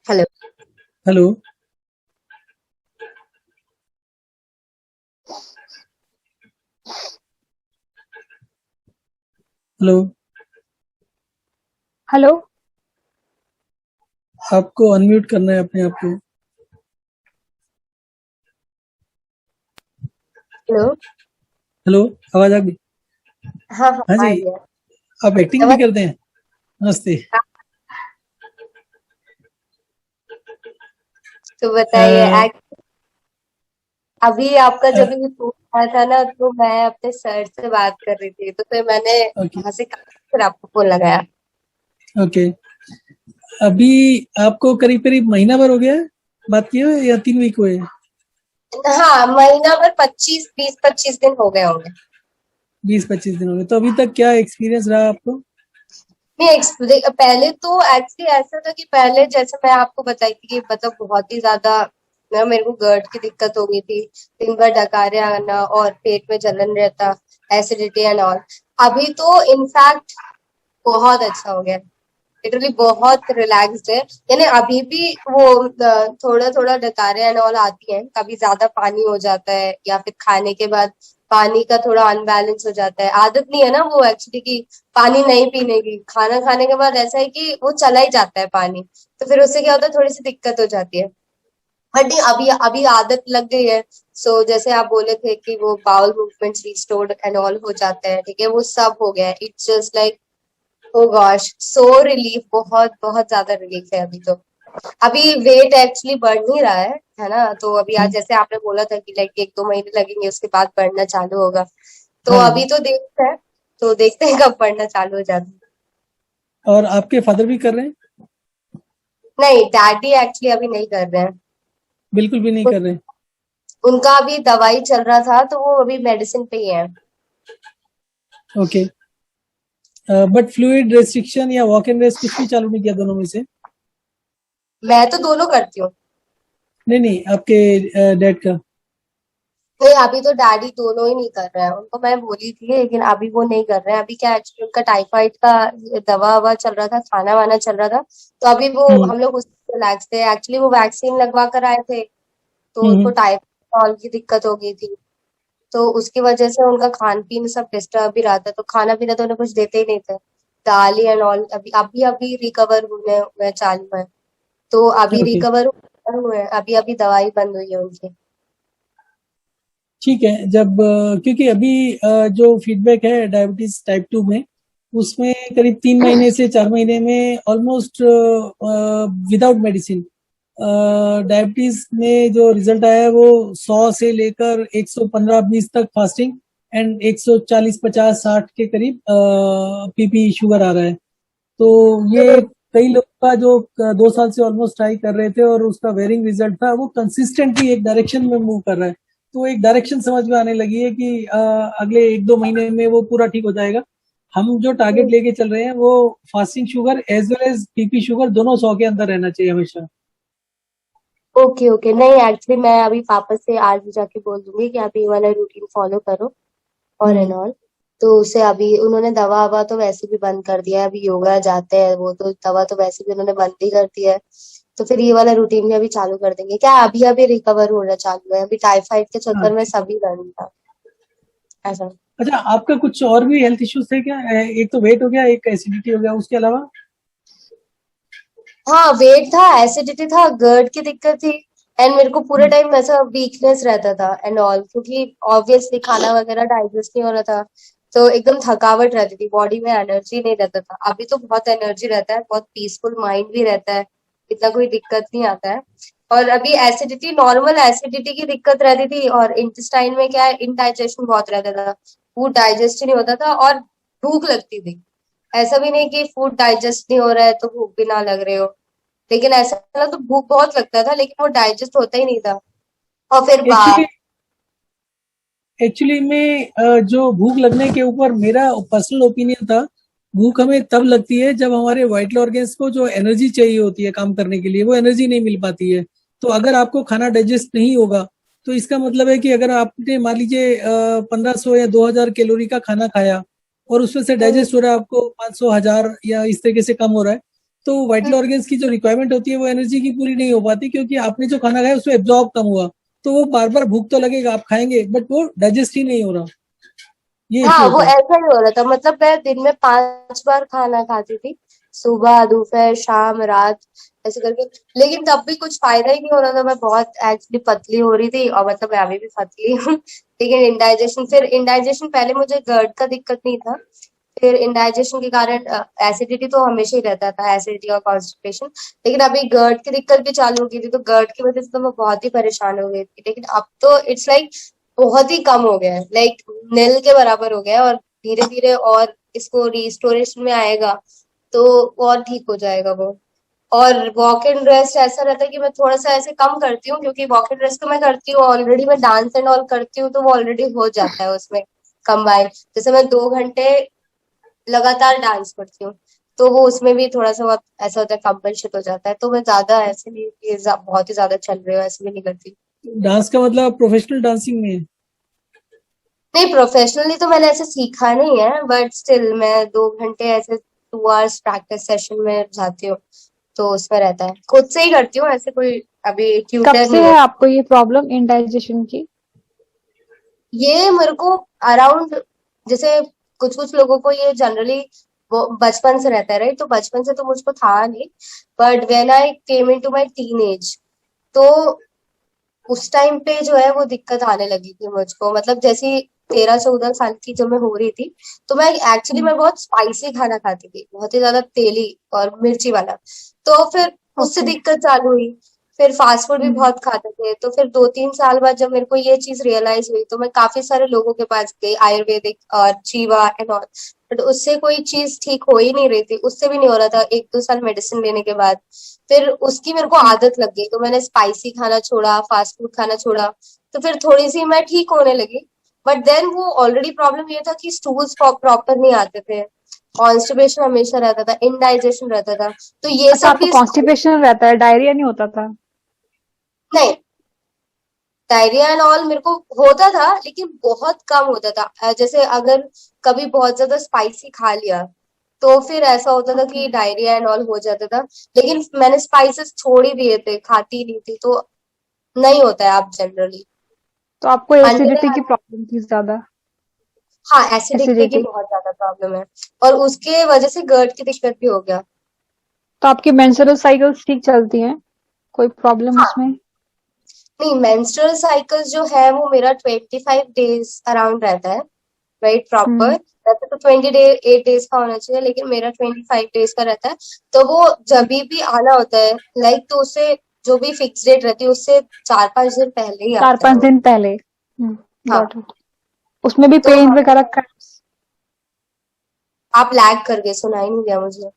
Hello. Hello. Hello. Hello. आपको unmute करना है अपने आप को। हेलो। हेलो। आवाज आ गई? हाँ हाँ, हाँ जी। आ गया। आप एक्टिंग भी नमस्ते। करते हैं? नमस्ते। तो अ, बताइए अभी आपका अ, जब भी फोन आया था ना, तो मैं अपने सर से बात कर रही थी, तो फिर मैंने ओके। वहां से फिर आपको फोन लगाया। ओके। अभी आपको करीब करीब महीना भर हो गया है बात किए हुए, या 3 वीक हुए? हाँ, महीना भर 20-25 दिन हो गए होंगे। 20-25 दिन हो गए, तो अभी तक क्या एक्सपीरियंस रहा आपको? नहीं, पहले तो एक्चुअली ऐसा था कि पहले जैसे मैं आपको बताई थी कि मतलब बहुत ही ज्यादा मेरे को गर्ट की दिक्कत हो गई थी। दिन भर डकारे आना और पेट में जलन रहता, एसिडिटी एंड ऑल। अभी तो इनफैक्ट बहुत अच्छा हो गया। लिटरली बहुत रिलैक्स्ड है। यानी अभी भी वो थोड़ा थोड़ा डकारे एंड ऑल आती हैं, कभी ज्यादा पानी हो जाता है या फिर खाने के बाद पानी का थोड़ा अनबैलेंस हो जाता है। आदत नहीं है ना वो एक्चुअली कि पानी नहीं पीने की। खाना खाने के बाद ऐसा है कि वो चला ही जाता है पानी, तो फिर उससे क्या होता है, थोड़ी सी दिक्कत हो जाती है। बट नहीं, अभी अभी आदत लग गई है। सो जैसे आप बोले थे कि वो bowel movements restored and all हो जाते हैं, ठीक है, वो सब हो गया है। It's just like oh gosh, so relief, बहुत बहुत ज्यादा रिलीफ है अभी तो। अभी वेट एक्चुअली बढ़ नहीं रहा है ना। तो अभी आज हम्म, जैसे आपने बोला था कि लाइक 1-2 महीने लगेंगे, उसके बाद बढ़ना चालू होगा। तो हाँ। अभी तो देखते हैं, तो देखते हैं कब बढ़ना चालू हो जाता है। और आपके फादर भी कर रहे हैं? नहीं, डैडी एक्चुअली अभी नहीं कर रहे हैं। बिल्कुल भी नहीं उन- कर रहे? उनका अभी दवाई चल रहा था, तो वो अभी मेडिसिन पे ही है। ओके। बट फ्लूइड रेस्ट्रिक्शन या वॉक एंड रेस्ट कुछ भी चालू नहीं किया दोनों में से? मैं तो दोनों करती हूँ। नहीं नहीं, आपके डैड का? नहीं, अभी तो डैडी दोनों ही नहीं कर रहे हैं। उनको मैं बोली थी, लेकिन अभी वो नहीं कर रहे हैं। अभी क्या एक्चुअली उनका टाइफाइड का दवा ववा चल रहा था, खाना वाना चल रहा था। तो अभी वो हम्म। हम लोग उससे रिलैक्स थे। एक्चुअली वो वैक्सीन लगवा कर आए थे, तो हम्म। उनको टाइफाइड की दिक्कत हो गई थी। तो उसकी वजह से उनका खान पीन सब डिस्टर्ब ही रहा था, तो खाना पीना तो उन्हें कुछ देते ही नहीं थे। दाल ही एंड ऑल। अभी अभी अभी रिकवर हुए चालू है। तो अभी ओके। रिकवर हुए हैं। अभी अभी दवाई बंद हुई है उनकी। ठीक है। जब क्योंकि अभी जो फीडबैक है डायबिटीज टाइप 2 में, उसमें करीब 3 महीने से 4 महीने में ऑलमोस्ट विदाउट मेडिसिन डायबिटीज में जो रिजल्ट आया है वो 100 से लेकर 115-20 तक फास्टिंग एंड 140-50-60 के करीब पीपी शुगर आ रहा है। तो ये कई लोग का जो 2 साल से ऑलमोस्ट ट्राई कर रहे थे और उसका वेरिंग रिजल्ट था, वो कंसिस्टेंटली एक डायरेक्शन में मूव कर रहा है। तो एक डायरेक्शन समझ में आने लगी है कि अगले 1-2 महीने में वो पूरा ठीक हो जाएगा। हम जो टारगेट लेके चल रहे हैं वो fasting sugar as well as PP sugar दोनों 100 के अंदर रहना चाहिए हमेशा। Okay okay. नहीं, एक्चुअली मैं अभी पापा से आज जाके बोल दूंगी कि आप ये वाला रूटीन फॉलो करो और एंड हम्म। ऑल। तो उससे अभी उन्होंने दवा ववा तो वैसे भी बंद कर दिया है। अभी योगा जाते हैं वो, तो दवा तो वैसे भी उन्होंने बंद ही कर दिया है। तो फिर ये वाला रूटीन भी अभी चालू कर देंगे। क्या अभी अभी रिकवर होना चालू है। अभी टाइफाइड के हाँ। चक्कर में सभी बंद था ऐसा। अच्छा, आपका कुछ और भी हेल्थ इश्यूज थे क्या? एक तो वेट हो गया, एक एसिडिटी हो गया, उसके अलावा? हाँ, वेट था, एसिडिटी था, गर्ड की दिक्कत थी। एंड मेरे को पूरे टाइम ऐसा वीकनेस रहता था एंड ऑल, क्योंकि ऑब्वियसली खाना वगैरह डाइजेस्ट नहीं हो रहा था। तो एकदम थकावट रहती थी, बॉडी में एनर्जी नहीं रहता था। अभी तो बहुत एनर्जी रहता है, बहुत पीसफुल माइंड भी रहता है। इतना कोई दिक्कत नहीं आता है। और अभी एसिडिटी, नॉर्मल एसिडिटी की दिक्कत रहती थी, और इंटेस्टाइन में क्या है, इनडाइजेशन बहुत रहता था। फूड डाइजेस्ट ही नहीं होता था, और भूख लगती थी। ऐसा भी नहीं कि फूड डाइजेस्ट नहीं हो रहा है तो भूख भी ना लग रहे हो, लेकिन ऐसा ना, तो भूख बहुत लगता था, लेकिन वो डाइजेस्ट होता ही नहीं था। और फिर एक्चुअली एक्चुअली में जो भूख लगने के ऊपर मेरा पर्सनल ओपिनियन था, भूख हमें तब लगती है जब हमारे वाइटल ऑर्गन्स को जो एनर्जी चाहिए होती है काम करने के लिए, वो एनर्जी नहीं मिल पाती है। तो अगर आपको खाना डाइजेस्ट नहीं होगा, तो इसका मतलब है कि अगर आपने मान लीजिए 1500 या 2000 कैलोरी का खाना खाया और उसमें से हम्म, डाइजेस्ट हो रहा है आपको 500 1000 या इस तरीके से कम हो रहा है, तो वाइटल हम्म, ऑर्गन्स की जो रिक्वायरमेंट होती है वो एनर्जी की पूरी नहीं हो पाती, क्योंकि आपने जो खाना खाया उसमें एब्जॉर्ब कम हुआ। तो वो बार बार भूख तो लगेगा, आप खाएंगे, बट वो डाइजेस्ट ही नहीं हो रहा। ये इश्यू हाँ वो होता है। ऐसा ही हो रहा था। मतलब मैं दिन में 5 बार खाना खाती थी, सुबह दोपहर शाम रात ऐसे करके। लेकिन तब भी कुछ फायदा ही नहीं हो रहा था। मैं बहुत एक्चुअली पतली हो रही थी, और मतलब मैं अभी भी पतली हूँ। लेकिन इंडाइजेशन, फिर इंडाइजेशन, पहले मुझे गर्ट का दिक्कत नहीं था, फिर इंडाइजेशन के कारण एसिडिटी तो हमेशा ही रहता था, एसिडिटी और कॉन्स्टिपेशन। लेकिन अभी गर्ट की दिक्कत भी चालू हो गई थी, तो गर्ट की वजह से तो मैं बहुत ही परेशान हो गई थी। लेकिन अब तो इट्स लाइक बहुत ही कम हो गया है, लाइक नील के बराबर हो गया है। और धीरे धीरे और इसको रिस्टोरेशन में आएगा तो और ठीक हो जाएगा वो। और वॉक इन रेस्ट ऐसा रहता है कि मैं थोड़ा सा ऐसे कम करती हूँ, क्योंकि वॉक इन रेस्ट तो मैं करती हूँ ऑलरेडी, मैं डांस एंड ऑल करती हूँ, तो वो ऑलरेडी हो जाता है उसमें कंबाइन। जैसे मैं 2 घंटे लगातार डांस करती हूँ, तो वो उसमें भी थोड़ा सा बहुत ऐसा होता है, कंपनसेट हो जाता है। तो मैं ज्यादा ऐसे नहीं कि बहुत ही ज्यादा चल रही हूँ, ऐसे भी नहीं करती। डांस का मतलब प्रोफेशनल डांसिंग में है? नहीं, प्रोफेशनली तो मैंने ऐसे सीखा नहीं है, बट स्टिल मैं 2 घंटे ऐसे 2 आवर्स प्रैक्टिस सेशन में जाती हूँ, तो उसमें रहता है। खुद से ही करती हूँ, ऐसे कोई अभी कब ट्यूटर से नहीं है है। आपको ये प्रॉब्लम इंडाइजेशन की? ये मेरे को अराउंड, जैसे कुछ कुछ लोगों को ये जनरली वो बचपन से रहता है, राइट? तो बचपन से तो मुझको था नहीं, but when I came into my teen age, तो उस टाइम पे जो है वो दिक्कत आने लगी थी मुझको। मतलब जैसे 13-14 साल की जब मैं हो रही थी, तो मैं एक्चुअली मैं बहुत स्पाइसी खाना खाती थी, बहुत ही ज्यादा तेली और मिर्ची वाला। तो फिर उससे ओके। दिक्कत चालू हुई। फिर फास्ट फूड भी हम्म। बहुत खाते थे, तो फिर 2-3 साल बाद जब मेरे को ये चीज रियलाइज हुई, तो मैं काफी सारे लोगों के पास गई, आयुर्वेदिक और जीवा एंड ऑल, बट उससे कोई चीज ठीक हो ही नहीं रही थी, उससे भी नहीं हो रहा था 1-2 साल मेडिसिन लेने के बाद। फिर उसकी मेरे को हम्म। आदत लग गई, तो मैंने स्पाइसी खाना छोड़ा, फास्ट फूड खाना छोड़ा, तो फिर थोड़ी सी मैं ठीक होने लगी। बट देन वो ऑलरेडी प्रॉब्लम ये था कि स्टूल्स प्रॉपर नहीं आते थे, कॉन्स्टिपेशन हमेशा रहता था, इनडाइजेशन रहता था, तो ये अच्छा, सब आपको भी कॉन्स्टिपेशन रहता है, डायरिया नहीं होता था? नहीं, डायरिया एंड ऑल मेरे को होता था, लेकिन बहुत कम होता था। जैसे अगर कभी बहुत ज्यादा स्पाइसी खा लिया, तो फिर ऐसा होता था ओके। कि डायरिया एंड ऑल हो जाता था। लेकिन मैंने स्पाइसेस छोड़ ही दिए थे, खाती ही नहीं थी, तो नहीं होता है आप जनरली। तो आपको अंडर एसिडिटी की प्रॉब्लम थी ज्यादा? हाँ, एसिडिटी की एसिडिटी। बहुत ज्यादा प्रॉब्लम है, और उसके वजह से गर्ट की दिक्कत भी हो गया। तो आपकी मेंस्ट्रुअल साइकिल्स ठीक चलती हैं? कोई प्रॉब्लम हाँ, उसमें? नहीं, मेंस्ट्रुअल साइकिल जो है वो मेरा 25 डेज अराउंड रहता है, राइट? प्रॉपर हम्म। वैसे तो 8 डेज का होना चाहिए, लेकिन मेरा 25 डेज का रहता है। तो वो जब भी आना होता है, लाइक, तो उससे जो भी फिक्स डेट रहती है उससे 4-5 दिन पहले ही चार आता है पांच वो। दिन पहले? हाँ, गॉट इट। उसमें भी तो पेन वगैरह का? आप लैग कर गए, सुनाई नहीं दिया मुझे।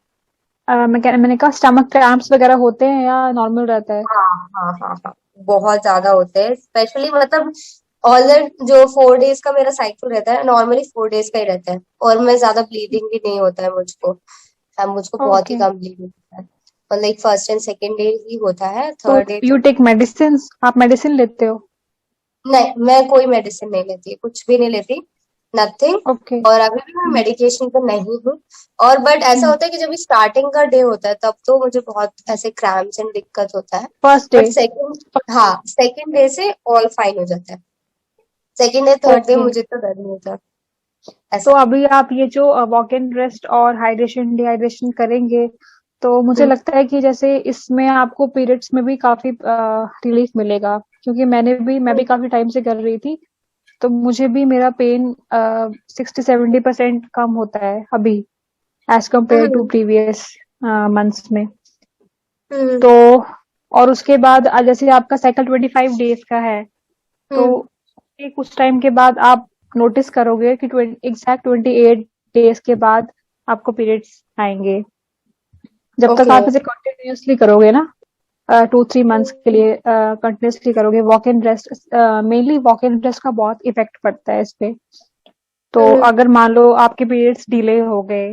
मैंने कहा स्टमक क्रैम्प्स वगैरह होते हैं या नॉर्मल रहता है? हाँ, हाँ, हाँ, हाँ, बहुत ज्यादा होते हैं, स्पेशली मतलब ऑलर जो 4 डेज का मेरा साइकिल रहता है, नॉर्मली 4 डेज का ही रहता है, और मैं ज्यादा ब्लीडिंग भी नहीं होता है मुझको। मुझको बहुत ही ओके। कम ब्लीडिंग होता है, और like first and second day ही होता है, तो third day you do take medicine? आप मेडिसिन लेते हो? नहीं, मैं कोई मेडिसिन नहीं लेती, कुछ भी नहीं लेती, नथिंग। ओके। और अभी भी मैं मेडिकेशन पे नहीं हूँ। और बट ऐसा होता है कि जब स्टार्टिंग का डे होता है, तब तो मुझे बहुत ऐसे क्रैम्प्स एंड दिक्कत होता है। First day? बट सेकंड, हाँ, सेकंड डे से ऑल फाइन हो जाता है। Second day third day okay. मुझे तो दर्द नहीं होता, तो ऐसा। अभी आप ये जो वॉक इन रेस्ट और हाइड्रेशन डिहाइड्रेशन करेंगे, तो मुझे हम्म, लगता है कि जैसे इसमें आपको पीरियड्स में भी काफी रिलीफ मिलेगा, क्योंकि मैं भी हम्म, काफी टाइम से कर रही थी। तो मुझे भी मेरा पेन 60-70% कम होता है अभी, as compare to hmm, previous months में। हम्म, तो और उसके बाद जैसे आपका साइकिल 25 डेज का है, तो हम्म, ये कुछ टाइम के बाद आप नोटिस करोगे कि एग्जैक्ट 28 डेज के बाद आपको पीरियड्स आएंगे। जब तक ओके, आप इसे कंटिन्यूअसली करोगे ना, 2-3 मंथ्स के लिए कंटिन्यूअसली करोगे walk in rest, mainly walk in rest का बहुत इफेक्ट पड़ता है इस पे। तो हम्म, अगर मान लो आपके पीरियड्स डिले हो गए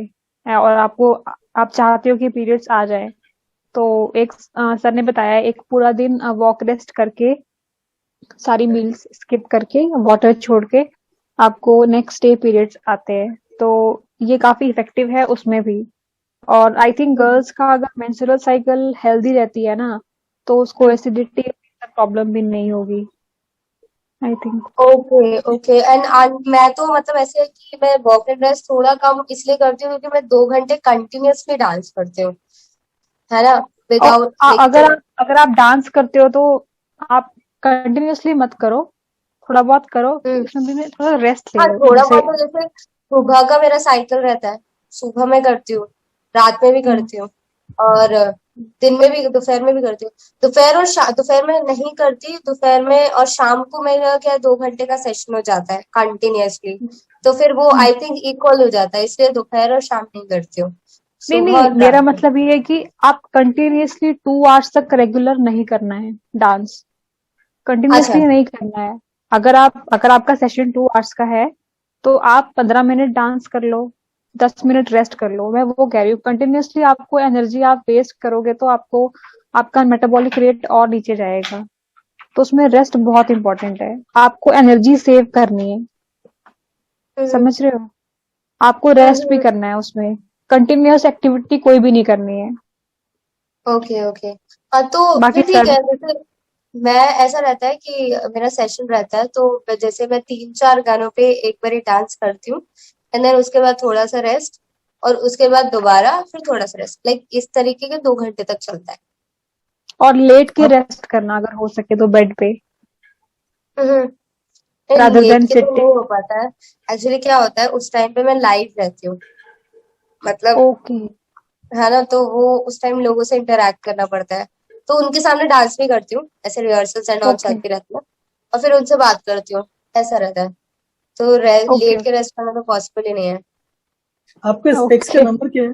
और आप चाहते हो कि पीरियड्स आ जाए, तो एक सर ने बताया, एक पूरा दिन वॉक रेस्ट करके, सारी मील्स स्किप करके, वाटर छोड़ के, आपको नेक्स्ट डे पीरियड्स आते हैं। तो ये काफी इफेक्टिव है उसमें भी। और आई थिंक गर्ल्स का अगर मेंस्ट्रुअल साइकिल हेल्दी रहती है ना, तो उसको एसिडिटी प्रॉब्लम भी नहीं होगी, I think. Okay okay. And मैं तो मतलब ऐसे है कि मैं वर्क इन ड्रेस थोड़ा कम इसलिए करती हूँ क्योंकि मैं 2 घंटे कंटिन्यूअसली डांस करती हूँ, है ना, और विदाउट लाइक। अगर आप डांस करते हो तो आप कंटिन्यूअसली मत करो, थोड़ा बहुत करो, उसमें भी थोड़ा रेस्ट ले हाँ, लो थोड़ा जैसे। बहुत तो जैसे सुबह का मेरा साइकिल रहता है, सुबह में करती हूँ, रात में भी हम्म, करती हूँ, और दिन में भी, दोपहर में भी करती हूँ। दोपहर में नहीं करती, दोपहर में और शाम को मेरा क्या 2 घंटे का सेशन हो जाता है कंटिन्यूअसली, तो फिर वो हम्म। आई थिंक इक्वल हो जाता है, इसलिए दोपहर और शाम नहीं करती हूँ, नहीं सुबह नहीं, और मेरा रात में। मतलब ये है कि आप कंटिन्यूअसली 2 आवर्स तक रेगुलर नहीं करना है डांस, अच्छा। कंटिन्यूअसली नहीं करना है। अगर आपका सेशन 2 आवर्स का है, तो आप 15 मिनट डांस कर लो, 10 मिनट रेस्ट कर लो। मैं वो कह रही हूँ, कंटिन्यूअसली आपको एनर्जी आप वेस्ट करोगे तो आपको आपका मेटाबॉलिक रेट और नीचे जाएगा। तो उसमें रेस्ट बहुत इंपॉर्टेंट है, आपको एनर्जी सेव करनी है, हम्म समझ रहे हो? आपको रेस्ट भी हम्म। करना है उसमें, कंटिन्यूअस एक्टिविटी कोई भी नहीं करनी है। Okay okay. हाँ, तो बाकी फिर ठीक सर। है। जैसे मैं, ऐसा रहता है कि मेरा सेशन रहता है तो जैसे मैं 3-4 गानों पे एक बार डांस करती हूँ, एंड देन उसके बाद थोड़ा सा रेस्ट, और उसके बाद दोबारा फिर थोड़ा सा रेस्ट, लाइक इस तरीके के 2 घंटे तक चलता है। और लेट के आप रेस्ट करना अगर हो सके तो बेड पे, हम्म। नहीं, रादर लेट देन के तो सिटिंग। नहीं हो पाता है। एक्चुअली क्या होता है, उस टाइम पे मैं लाइव रहती हूँ, मतलब, ओके। है ना, तो वो उस टाइम लोगों से इंटरेक्ट करना पड़ता है, तो उनके सामने डांस भी करती हूँ, ऐसे रिहर्सल्स एंड ऑल ओके। चलती रहती है, और फिर उनसे बात करती हूँ, ऐसा रहता है। तो ओके। लेट के रेस्ट करना तो पॉसिबल ही नहीं है। आपके स्पेक्स का ओके। नंबर क्या है?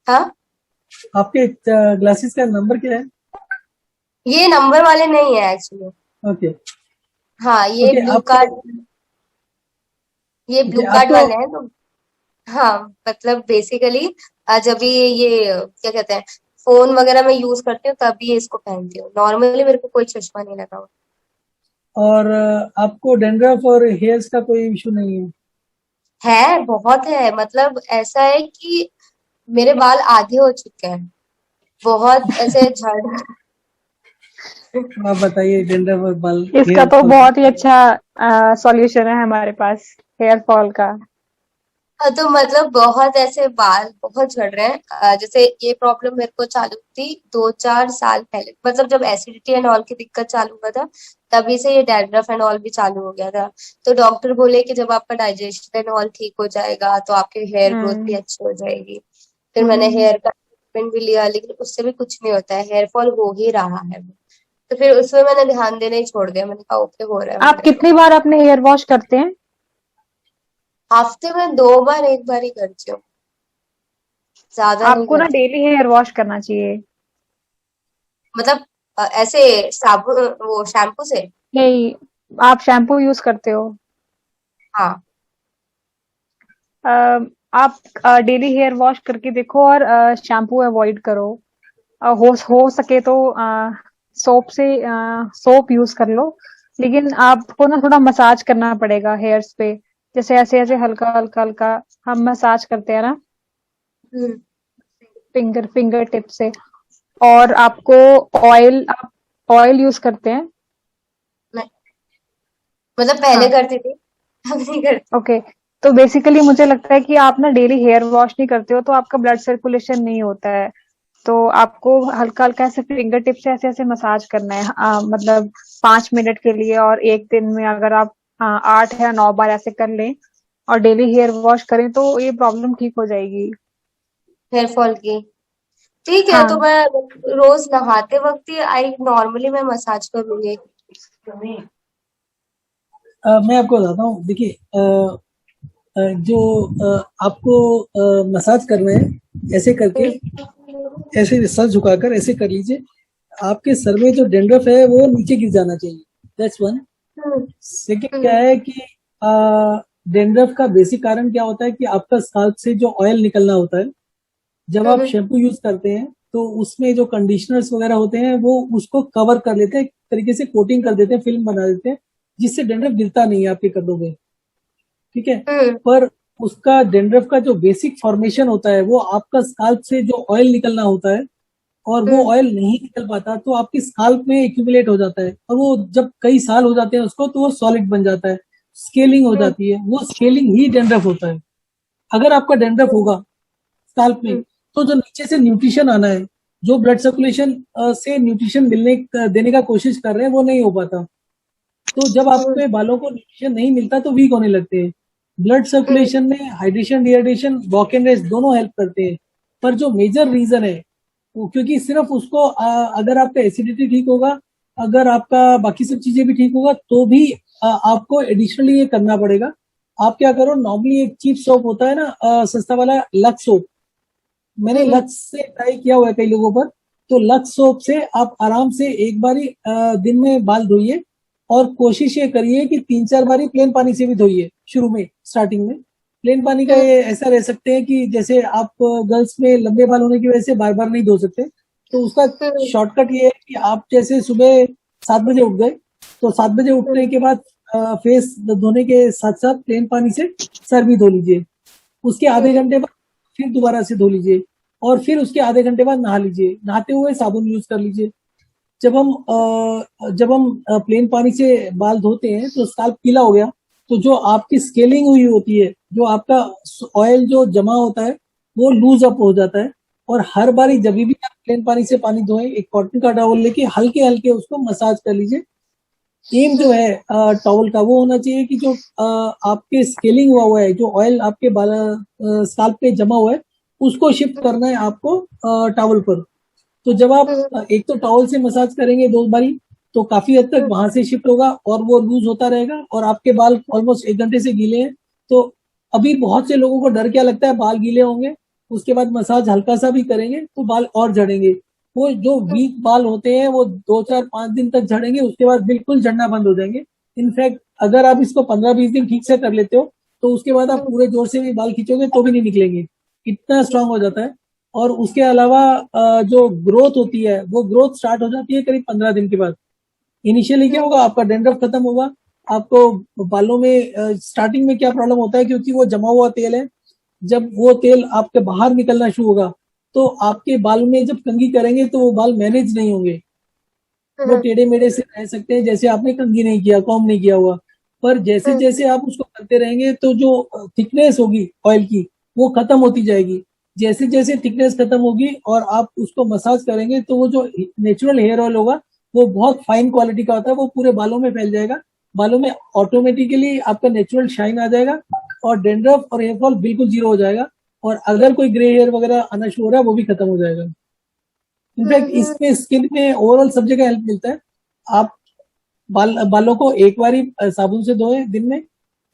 हाँ, आपके ग्लासेस का नंबर क्या है? ये नंबर वाले नहीं है एक्चुअली। ओके। हाँ, ये ओके ब्लू आपको कार्ड, ये ओके ब्लू कार्ड आपको वाले हैं तो। हाँ, मतलब बेसिकली जब भी ये क्या कहते हैं, फोन वगैरह मैं यूज करती हूँ तभी इसको पहनती हूँ, नॉर्मली मेरे को कोई चश्मा नहीं लगा हुआ। और आपको डैंड्रफ और हेयर्स का कोई इशू नहीं है? है, बहुत है, मतलब ऐसा है कि मेरे बाल आधे हो चुके हैं, बहुत ऐसे झड़। आप बताइए डैंड्रफ और बाल इसका हेयर तो फॉल का। बहुत ही अच्छा सॉल्यूशन है हमारे पास, हेयर फॉल का। हाँ, तो मतलब बहुत ऐसे बाल बहुत झड़ रहे हैं। जैसे ये प्रॉब्लम मेरे को चालू थी 2-4 साल पहले, मतलब जब एसिडिटी एंड ऑल की दिक्कत चालू हुआ था, तभी से ये डैंड्रफ एंड ऑल भी चालू हो गया था। तो डॉक्टर बोले कि जब आपका डाइजेशन एंड ऑल ठीक हो जाएगा तो आपकी हेयर ग्रोथ भी हम्म। अच्छी हो जाएगी। फिर मैंने हम्म। हेयर का ट्रीटमेंट भी लिया, लेकिन उससे भी कुछ नहीं होता है, हेयर फॉल हो ही रहा है। तो फिर उसमें मैंने ध्यान देना ही छोड़ दिया, मैंने कहा ओके, हो रहा है हो आप रहा है। कितनी बार अपने हेयर वॉश करते हैं? हफ्ते में 2 बार, एक बार ही करती हूँ, ज्यादा नहीं आपको ना करती। डेली हेयर वॉश करना चाहिए। मतलब ऐसे साबुन, वो शैम्पू से। नहीं, आप शैम्पू यूज करते हो? हाँ। अ, आप डेली हेयर वॉश करके देखो और शैम्पू अवॉइड करो। हो सके तो सोप यूज कर लो, लेकिन आपको ना थोड़ा मसाज करना पड़ेगा हेयर्स पे, जैसे ऐसे ऐसे हल्का हल्का हल्का हम मसाज करते हैं ना, हम्म। फिंगर टिप से। और आपको आप ऑयल यूज करते हैं? मैं मतलब पहले हाँ। करती थी, अब नहीं करती। ओके। तो बेसिकली मुझे लगता है कि आप ना डेली हेयर वॉश नहीं करते हो, तो आपका ब्लड सर्कुलेशन नहीं होता है। तो आपको हल्का हल्का ऐसे फिंगर टिप से ऐसे ऐसे मसाज करना है, मतलब 5 मिनट के लिए। और एक दिन में अगर आप 8 या 9 बार ऐसे कर लें और डेली हेयर वॉश करें तो ये प्रॉब्लम ठीक हो जाएगी। हेयर फॉल की, ठीक है, तो हाँ। मैं रोज नहाते वक्त ही आई नॉर्मली मैं मसाज कर लूंगी। मैं आपको बताता हूँ, देखिए जो आपको मसाज करना है ऐसे करके, हम्म ऐसे सर झुकाकर ऐसे कर लीजिए। आपके सर में जो डेंड्रफ है वो नीचे गिर जाना चाहिए, दैट्स वन। हम्म सेकंड क्या हम्म है कि डेंड्रफ का बेसिक कारण क्या होता है कि आपका स्काल्प से जो ऑयल निकलना होता है, जब आप हम्म शैम्पू यूज करते हैं तो उसमें जो कंडीशनर्स वगैरह होते हैं वो उसको कवर कर लेते हैं, एक तरीके से कोटिंग कर देते हैं, फिल्म बना देते हैं, जिससे डेंड्रफ गिरता नहीं है आपके कंधों पे, ठीक है। हम्म पर उसका डेंड्रफ का जो बेसिक फॉर्मेशन होता है वो आपका स्काल्प से जो ऑयल निकलना होता है, और वो हम्म ऑयल नहीं निकल पाता तो आपकी स्काल्प में एक्यूमुलेट हो जाता है, और वो जब कई साल हो जाते हैं उसको तो वो सॉलिड बन जाता है, स्केलिंग हो हम्म जाती है, वो स्केलिंग ही डेंड्रफ होता है। अगर आपका डेंड्रफ होगा स्काल्प में, हम्म तो जो नीचे से न्यूट्रिशन आना है, जो ब्लड सर्कुलेशन से न्यूट्रिशन देने का कोशिश कर रहे हैं, वो नहीं हो पाता। तो जब हम्म आपके बालों को न्यूट्रिशन नहीं मिलता तो वीक होने लगते हैं। ब्लड हम्म सर्कुलेशन में hydration, dehydration, walk and rest दोनों हेल्प करते हैं। पर जो मेजर रीजन है वो, क्योंकि सिर्फ उसको अगर आपका एसिडिटी ठीक होगा, अगर आपका बाकी सब चीजें भी ठीक होगा, तो भी आपको एडिशनली ये करना पड़ेगा। आप क्या करो, नॉर्मली एक चीप सोप होता है ना, सस्ता वाला लक्स सोप, मैंने हम्म लक्स से ट्राई किया हुआ है कई लोगों पर। तो लक्स सोप से आप आराम से एक बारी दिन में बाल धोइए, और कोशिश ये करिए कि 3-4 बारी प्लेन पानी से भी धोइए शुरू में, स्टार्टिंग में। प्लेन पानी का हम्म ये ऐसा रह सकते हैं कि जैसे आप गर्ल्स में लंबे बाल होने की वजह से बार बार नहीं धो सकते, तो उसका हम्म शॉर्टकट ये है कि आप जैसे सुबह 7 बजे उठ गए, तो 7 बजे उठने हम्म के बाद फेस धोने के साथ साथ प्लेन पानी से सर भी धो लीजिए। उसके आधे हम्म घंटे बाद फिर दोबारा से धो लीजिए, और फिर उसके आधे घंटे बाद नहा लीजिए, नहाते हुए साबुन यूज कर लीजिए। जब हम प्लेन पानी से बाल धोते हैं तो स्काल्प गीला हो गया, तो जो आपकी स्केलिंग हुई होती है, जो आपका ऑयल जो जमा होता है, वो लूज अप हो जाता है। और हर बारी जब भी आप प्लेन पानी से पानी धोएं, एक कॉटन का टॉवल लेके हल्के हल्के उसको मसाज कर लीजिए। एम जो है टॉवल का, वो होना चाहिए कि जो आपके स्केलिंग हुआ है, जो ऑयल आपके बाल स्काल्प पे जमा हुआ है, उसको शिफ्ट करना है आपको टॉवल पर। तो जब आप एक तो टॉवल से मसाज करेंगे 2 बारी, तो काफी हद तक वहां से शिफ्ट होगा और वो लूज होता रहेगा, और आपके बाल ऑलमोस्ट 1 घंटे से गीले हैं। तो अभी बहुत से लोगों को डर क्या लगता है, बाल गीले होंगे, उसके बाद मसाज हल्का सा भी करेंगे तो बाल और झड़ेंगे। वो जो वीक बाल होते हैं वो 2, 4, 5 दिन तक झड़ेंगे, उसके बाद बिल्कुल झड़ना बंद हो जाएंगे। इनफैक्ट अगर आप इसको 15-20 दिन ठीक से कर लेते हो, तो उसके बाद आप पूरे जोर से भी बाल खींचोगे तो भी नहीं निकलेंगे, इतना स्ट्रांग हो जाता है। और उसके अलावा जो ग्रोथ होती है, वो ग्रोथ स्टार्ट हो जाती है करीब 15 दिन के बाद। इनिशियली क्या होगा, आपका डेंड्रफ खत्म होगा। आपको बालों में स्टार्टिंग में क्या प्रॉब्लम होता है, क्योंकि वो जमा हुआ तेल है, जब वो तेल आपके बाहर निकलना शुरू होगा, तो आपके बाल में जब कंघी करेंगे तो वो बाल मैनेज नहीं होंगे, वो टेढ़े मेढ़े से रह सकते हैं, जैसे आपने कंघी नहीं किया, कॉम्ब नहीं किया हुआ। पर जैसे जैसे आप उसको करते रहेंगे तो जो थिकनेस होगी ऑयल की, वो खत्म होती जाएगी। जैसे जैसे थिकनेस खत्म होगी और आप उसको मसाज करेंगे, तो वो जो नेचुरल हेयर ऑयल होगा, वो बहुत फाइन क्वालिटी का होता है, वो पूरे बालों में फैल जाएगा। बालों में ऑटोमेटिकली आपका नेचुरल शाइन आ जाएगा, और डेंड्रफ और हेयर फॉल बिल्कुल जीरो हो जाएगा। और अगर कोई ग्रे हेयर वगैरह आना शुरू हो रहा है, वो भी खत्म हो जाएगा। इनफैक्ट इसमें स्किन में ओवरऑल सब जगह हेल्प मिलता है। आप बालों को एक बारी साबुन से धोएं दिन में,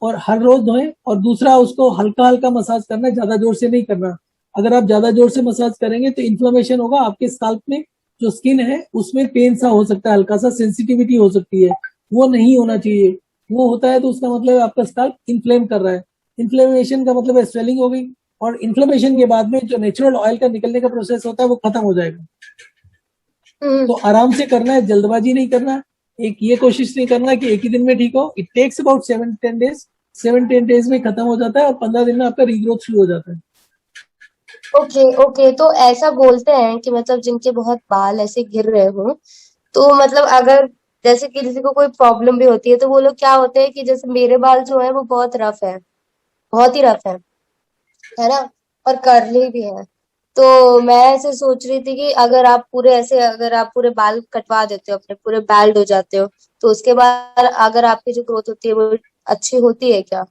और हर रोज धोएं। और दूसरा, उसको हल्का हल्का मसाज करना है, ज्यादा जोर से नहीं करना। अगर आप ज्यादा जोर से मसाज करेंगे तो इन्फ्लेमेशन होगा आपके स्काल्प में, जो स्किन है उसमें पेन सा हो सकता है, हल्का सा सेंसिटिविटी हो सकती है, वो नहीं होना चाहिए। वो होता है तो उसका मतलब आपका स्काल्प इन्फ्लेम कर रहा है। इन्फ्लेमेशन का मतलब है स्वेलिंग हो गई, और इन्फ्लेमेशन के बाद में जो नेचुरल ऑयल का निकलने का प्रोसेस होता है वो खत्म हो जाएगा। तो आराम से करना है, जल्दबाजी नहीं करना। एक ये कोशिश नहीं करना कि एक ही दिन में ठीक हो। It takes about 7-10 days. 7-10 days में खत्म हो जाता है, और 15 दिन में आपका रीग्रोथ शुरू हो जाता है। ओके ओके, तो ऐसा बोलते हैं कि मतलब जिनके बहुत बाल ऐसे गिर रहे हो, तो मतलब अगर जैसे कि किसी को कोई प्रॉब्लम भी होती है, तो वो लोग क्या होते हैं कि जैसे मेरे बाल जो है वो बहुत रफ है, बहुत ही रफ है ना, और कर्ली भी है। तो मैं ऐसे सोच रही थी कि अगर आप पूरे बाल कटवा देते हो, अपने पूरे बाल्ड हो जाते हो, तो उसके बाद अगर आपकी जो ग्रोथ होती है वो अच्छी होती है क्या?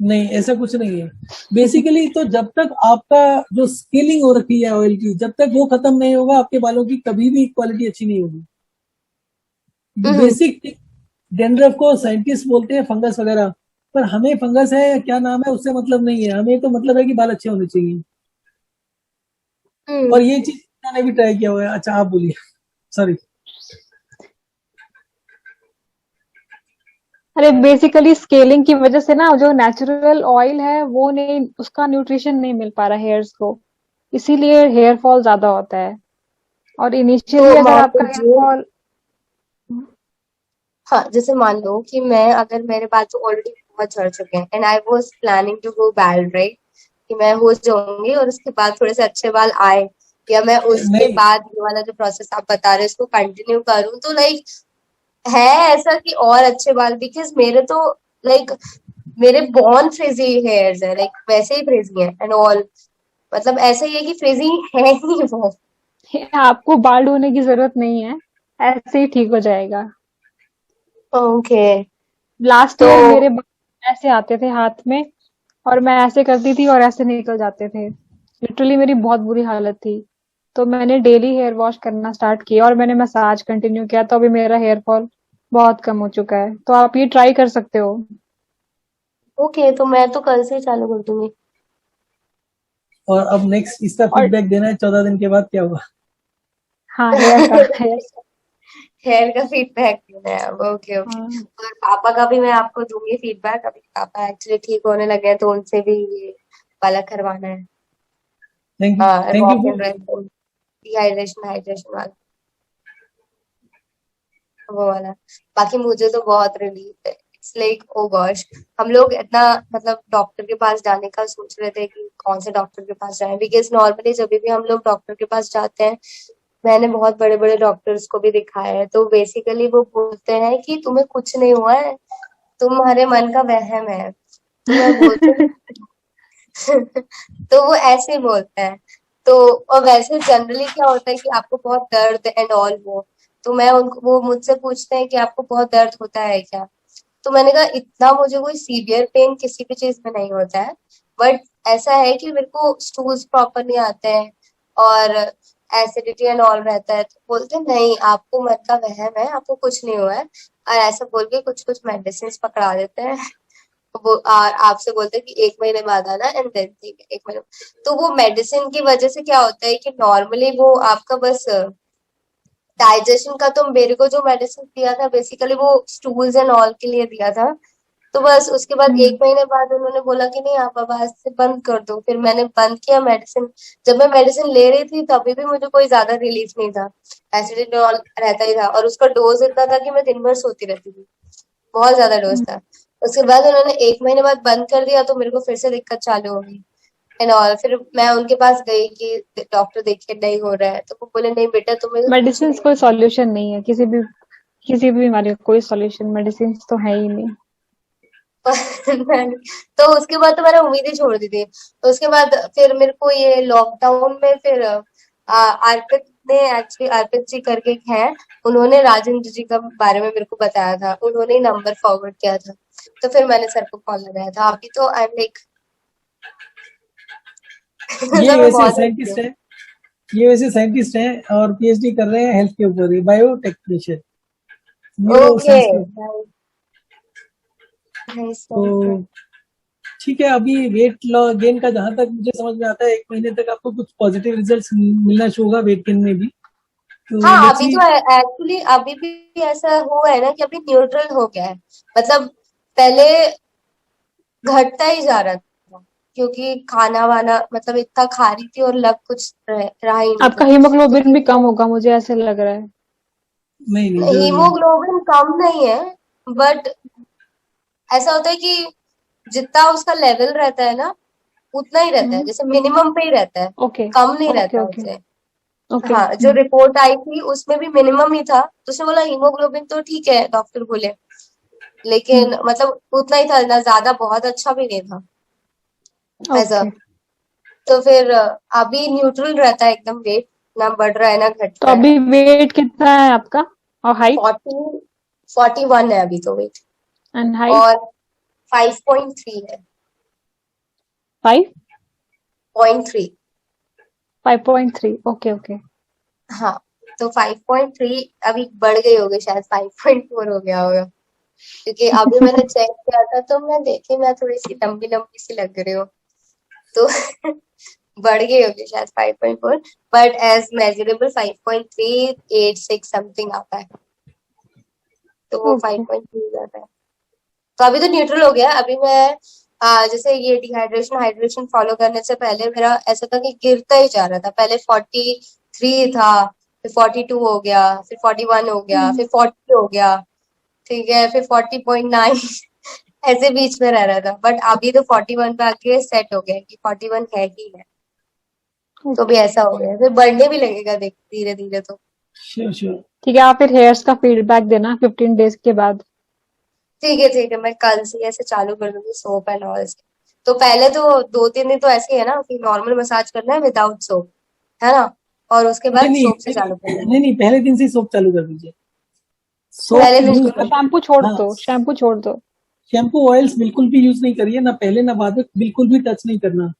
नहीं, ऐसा कुछ नहीं है। बेसिकली तो जब तक आपका जो स्केलिंग हो रखी है ऑयल की, जब तक वो खत्म नहीं होगा, आपके बालों की कभी भी क्वालिटी अच्छी नहीं होगी। हम्म बेसिक डेंड्रफ को साइंटिस्ट बोलते हैं फंगस वगैरह, पर हमें फंगस है या क्या नाम है उससे मतलब नहीं है। हमें तो मतलब है कि बाल अच्छे होने चाहिए। हम्म और ये चीज मैंने भी ट्राई किया हुआ है। अच्छा, आप बोलिए, सॉरी। अरे बेसिकली स्केलिंग की वजह से ना जो नेचुरल ऑयल है वो नहीं, उसका न्यूट्रिशन नहीं मिल पा रहा हेयर्स को, इसीलिए हेयर फॉल ज्यादा होता है। और तो इनिशियली अगर मान आपका हेयर लीजिए, फॉल हाँ, जैसे मान लो कि मैं, अगर मेरे बाल तो ऑलरेडी बहुत झड़ चुके हैं and I was planning to go bald, right, कि मैं हो जाऊंगी और उसके बाद थोड़े से अच्छे बाल आए, या मैं उसके नहीं बाद ये वाला जो प्रोसेस आप बता रहे हो इसको कंटिन्यू करूँ, तो लाइक है ऐसा कि और अच्छे बाल, बिकॉज मेरे तो लाइक मेरे बॉर्न फ्रिजी हेयर्स है, लाइक वैसे ही फ्रिजी है एंड ऑल, मतलब ऐसा ही है कि फ्रिजी है ही वो। आपको बाल होने की जरूरत नहीं है, ऐसे ही ठीक हो जाएगा। ओके। लास्ट तो ईयर मेरे बाल ऐसे आते थे हाथ में, और मैं ऐसे करती थी और ऐसे निकल जाते थे। लिटरली मेरी बहुत बुरी हालत थी। तो मैंने डेली हेयर वॉश करना स्टार्ट किया और मैंने मसाज कंटिन्यू किया, तो अभी मेरा हेयर फॉल बहुत कम हो चुका है। तो आप ये ट्राई कर सकते हो। ओके, तो मैं तो कल से ही चालू कर दूंगी। और अब नेक्स्ट इसका और फीडबैक देना है 14 दिन के बाद क्या हुआ। हाँ, हेयर का हेयर। हेयर का फीडबैक देना है अब, ओके ओके। हाँ, और पापा का भी मैं आपको दूंगी फीडबैक, अभी पापा एक्चुअली ठीक होने लगे हैं तो उनसे भी ये वाला करवाना है, thank you walk in for dehydration hydration वाला, वो वाला। बाकी मुझे तो बहुत रिलीफ है, इट्स लाइक ओ गॉश, हम लोग इतना मतलब डॉक्टर के पास जाने का सोच रहे थे कि कौन से डॉक्टर के पास जाएं, बिकॉज नॉर्मली जब भी हम लोग डॉक्टर के पास जाते हैं, मैंने बहुत बड़े बड़े डॉक्टर्स को भी दिखाया है, तो बेसिकली वो बोलते हैं कि तुम्हें कुछ नहीं हुआ है, तुम्हारे मन का वहम है। तो मैं बोलती हूँ तो वो ऐसे ही बोलते हैं। तो और वैसे जनरली क्या होता है कि आपको बहुत दर्द एंड ऑल वो, तो मैं उनको, वो मुझसे पूछते हैं कि आपको बहुत दर्द होता है क्या, तो मैंने कहा इतना मुझे कोई सीवियर पेन किसी भी चीज में नहीं होता है, बट ऐसा है कि मेरे को स्टूल्स प्रॉपर नहीं आते हैं और एसिडिटी एंड ऑल रहता है, तो बोलते हैं नहीं आपको मन का वहम है, आपको कुछ नहीं हुआ है, और ऐसा बोल के कुछ कुछ मेडिसिन पकड़ा देते हैं। वो आपसे बोलते हैं कि 1 महीने बाद आना एंड देन ठीक है 1 महीने। तो वो मेडिसिन की वजह से क्या होता है कि नॉर्मली वो आपका बस डाइजेशन का, तो मेरे को जो मेडिसिन दिया था बेसिकली वो स्टूल्स एंड ऑल के लिए दिया था, तो बस उसके बाद हम्म। 1 महीने बाद उन्होंने बोला कि नहीं आप अब आज से बंद कर दो, फिर मैंने बंद किया मेडिसिन। जब मैं मेडिसिन ले रही थी तभी भी मुझे कोई ज्यादा रिलीफ नहीं था, एसिडिटी ऑल रहता ही था, और उसका डोज इतना था कि मैं दिन भर सोती रहती थी, बहुत ज्यादा डोज था। उसके बाद उन्होंने 1 महीने बाद बंद कर दिया, तो मेरे को फिर से दिक्कत चालू हो गई एंड ऑल, फिर मैं उनके पास गई कि डॉक्टर देखिए नहीं हो रहा है, तो वो बोले नहीं बेटा तुम्हें कुछ मेडिसिन नहीं कोई सॉल्यूशन नहीं है, किसी भी बीमारी का कोई सॉल्यूशन मेडिसिन तो है ही नहीं। तो उसके बाद तो मैंने उम्मीद ही छोड़ दी थी। तो उसके बाद फिर मेरे को ये लॉकडाउन में फिर अर्पित ने, एक्चुअली अर्पित जी करके एक हैं, उन्होंने राजेंद्र जी का बारे में मेरे को बताया था, उन्होंने ही नंबर फॉरवर्ड किया था, तो फिर मैंने सर को कॉल लगाया था। अभी तो आई एम लाइक ये मतलब मैं वैसे बहुत अच्छी साइंटिस्ट हूँ। है, ये वैसे साइंटिस्ट हैं और पीएचडी कर रहे हैं हेल्थ के ऊपर, bio technician, neuro okay, science के ऊपर। नाइस तो ठीक है, अभी वेट गेन का जहां तक मुझे समझ में आता है 1 महीने तक आपको कुछ पॉजिटिव रिजल्ट्स मिलना शुरू होगा वेट गेन में भी। तो हाँ, लेट्स अभी सी। तो एक्चुअली अभी भी ऐसा हुआ है ना कि अभी न्यूट्रल हो गया है, मतलब पहले घटता ही जा रहा था, क्योंकि खाना वाना मतलब इतना खा रही थी और लग कुछ रहा ही नहीं था, आपका तो हीमोग्लोबिन फिर भी कम होगा, मुझे ऐसे लग रहा है। नहीं नहीं, जरूरी नहीं। हीमोग्लोबिन कम नहीं है, बट ऐसा होता है कि जितना उसका लेवल रहता है ना उतना ही रहता है, हम्म। जैसे मिनिमम पे ही रहता है, ओके, कम नहीं ओके, रहता ओके, उससे। ओके। हाँ, जो रिपोर्ट आई थी उसमें भी मिनिमम ही था, तो उसने बोला हीमोग्लोबिन तो ठीक है, डॉक्टर बोले, लेकिन मतलब उतना ही था ना, ज्यादा बहुत अच्छा भी नहीं था ऐसा। ओके। तो फिर अभी न्यूट्रल रहता है एकदम, वेट ना बढ़ रहा है ना घट तो रहा है। अभी वेट कितना है आपका, और हाइट? 41 है अभी तो वेट, एंड हाइट? और 5.3 है, 5? 0.3। 5.3, ओके, ओके। हाँ, तो 5.3 अभी बढ़ गई होगी, शायद 5.4 हो गया होगा, क्योंकि अभी मैंने चेक किया था तो मैं देखी मैं थोड़ी सी लंबी लंबी सी लग रही हूँ, तो बढ़ गई होगी शायद 5.4, बट एज मेजरेबल 5.386 समथिंग आता है, तो वो ओके। 5.3 जाता है। तो अभी तो न्यूट्रल हो गया। अभी मैं जैसे ये डिहाइड्रेशन हाइड्रेशन फॉलो करने से पहले मेरा ऐसा था कि गिरता ही जा रहा था, पहले 43 था, फिर 42 हो गया, फिर 41 हो गया, फिर 40 हो गया, ठीक है, फिर 40.9 ऐसे बीच में रह रहा था, बट अभी तो 41 पे आके सेट हो गया कि 41 है ही है। तो भी ओके। ऐसा हो गया, फिर बढ़ने भी लगेगा देख धीरे धीरे तो। Sure sure. ठीक है, आप फिर हेयर्स का फीडबैक देना 15 डेज के बाद। ठीक है, मैं कल से ऐसे चालू कर दूंगी सोप एंड ऑयल से। तो पहले तो 2-3 दिन तो ऐसे ही है ना कि नॉर्मल मसाज करना है विदाउट सोप, है ना? और उसके नहीं बाद नहीं सोप से नहीं चालू करना है। नहीं नहीं, पहले दिन से सोप चालू कर दीजिए। सोप पहले दिन यूज से। कर, शैम्पू छोड़ हाँ, दो, शैम्पू छोड़ दो। शैम्पू ऑयल्स बिल्कुल भी यूज नहीं करिए, ना पहले ना बाद में, बिल्कुल भी टच नहीं करना।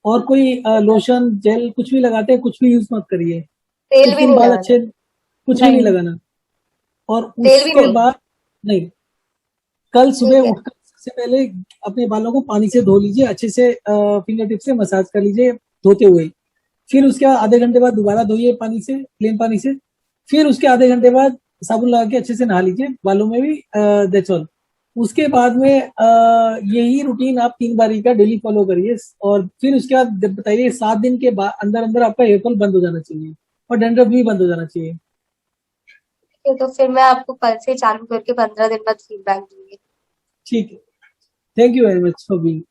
और कोई लोशन जेल कुछ भी लगाते हैं, कुछ भी यूज मत करिए। तेल कुछ भी दिन नहीं बाद लगाना। अच्छे, कुछ भी नहीं नहीं। लगाना। और तेल भी उसके नहीं। बाद नहीं, कल सुबह ठीक है। उठकर सबसे पहले अपने बालों को पानी से धो लीजिए, अच्छे से फिंगर टिप से मसाज कर लीजिए धोते हुए। फिर उसके बाद आधे घंटे बाद दोबारा धोइए पानी से, प्लेन पानी से। फिर उसके आधे घंटे बाद साबुन लगा के अच्छे से नहा लीजिए बालों में भी, दैट्स ऑल। उसके बाद में यही रूटीन आप 3 बारी का डेली फॉलो करिए। और फिर उसके बाद जब बताइए 7 दिन के बाद अंदर अंदर आपका हेयर फॉल बंद हो जाना चाहिए और डैंड्रफ भी बंद हो जाना चाहिए। ठीक है, तो फिर मैं आपको कल से चालू करके 15 दिन बाद फीडबैक दूंगी। ठीक है, thank you very much for being.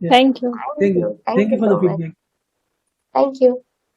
Thank you. Thank thank you, you, thank thank you you for the so much. Feedback. Thank you.